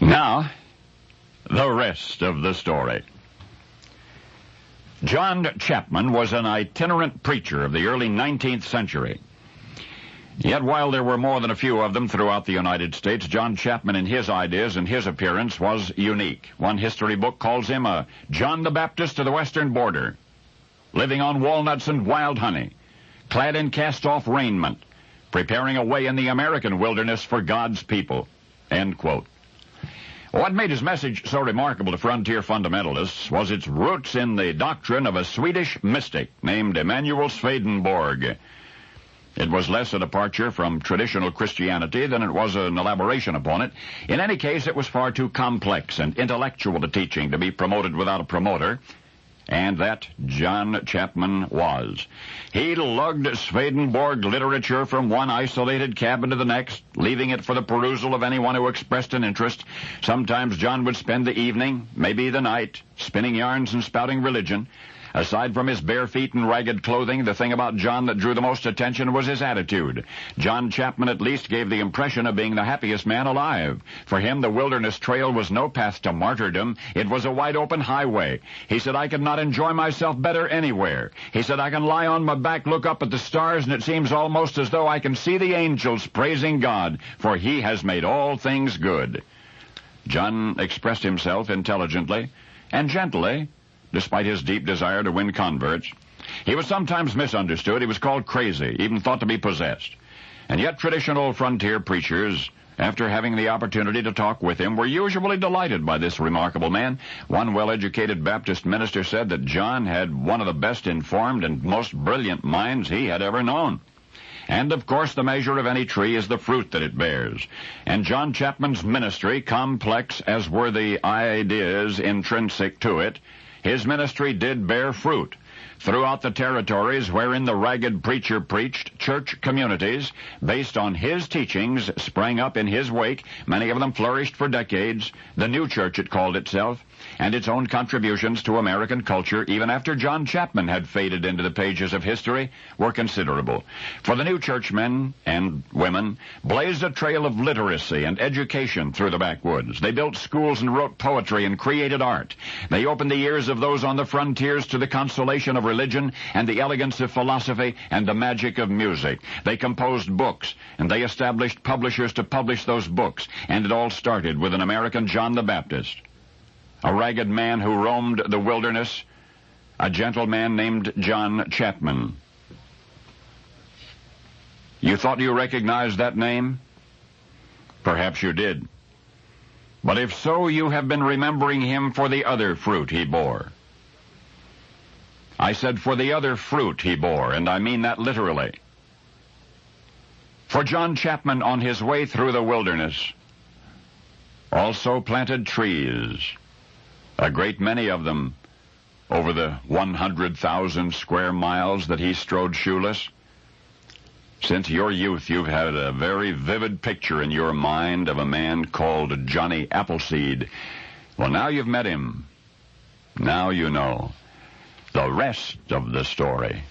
Now, the rest of the story. John Chapman was an itinerant preacher of the early 19th century. Yet while there were more than a few of them throughout the United States, John Chapman in his ideas and his appearance was unique. One history book calls him a John the Baptist of the western border, living on walnuts and wild honey, clad in cast-off raiment, preparing a way in the American wilderness for God's people. End quote. What made his message so remarkable to frontier fundamentalists was its roots in the doctrine of a Swedish mystic named Emanuel Swedenborg. It was less a departure from traditional Christianity than it was an elaboration upon it. In any case, it was far too complex and intellectual a teaching to be promoted without a promoter, and that John Chapman was. He lugged Swedenborg literature from one isolated cabin to the next, leaving it for the perusal of anyone who expressed an interest. Sometimes John would spend the evening, maybe the night, spinning yarns and spouting religion. Aside from his bare feet and ragged clothing, the thing about John that drew the most attention was his attitude. John Chapman at least gave the impression of being the happiest man alive. For him, the wilderness trail was no path to martyrdom. It was a wide-open highway. He said, I could not enjoy myself better anywhere. He said, I can lie on my back, look up at the stars, and it seems almost as though I can see the angels praising God, for he has made all things good. John expressed himself intelligently and gently, despite his deep desire to win converts. He was sometimes misunderstood. He was called crazy, even thought to be possessed. And yet traditional frontier preachers, after having the opportunity to talk with him, were usually delighted by this remarkable man. One well-educated Baptist minister said that John had one of the best informed and most brilliant minds he had ever known. And, of course, the measure of any tree is the fruit that it bears. And John Chapman's ministry, complex as were the ideas intrinsic to it, his ministry did bear fruit. Throughout the territories wherein the ragged preacher preached, church communities based on his teachings sprang up in his wake. Many of them flourished for decades. The new church, it called itself, and its own contributions to American culture, even after John Chapman had faded into the pages of history, were considerable. For the new churchmen and women blazed a trail of literacy and education through the backwoods. They built schools and wrote poetry and created art. They opened the ears of those on the frontiers to the consolation of religion and the elegance of philosophy and the magic of music. They composed books, and they established publishers to publish those books, and it all started with an American John the Baptist, a ragged man who roamed the wilderness, a gentleman named John Chapman. You thought you recognized that name? Perhaps you did. But if so, you have been remembering him for the other fruit he bore. I said for the other fruit he bore, and I mean that literally. For John Chapman, on his way through the wilderness, also planted trees, a great many of them, over the 100,000 square miles that he strode shoeless. Since your youth, you've had a very vivid picture in your mind of a man called Johnny Appleseed. Well, now you've met him. Now you know the rest of the story.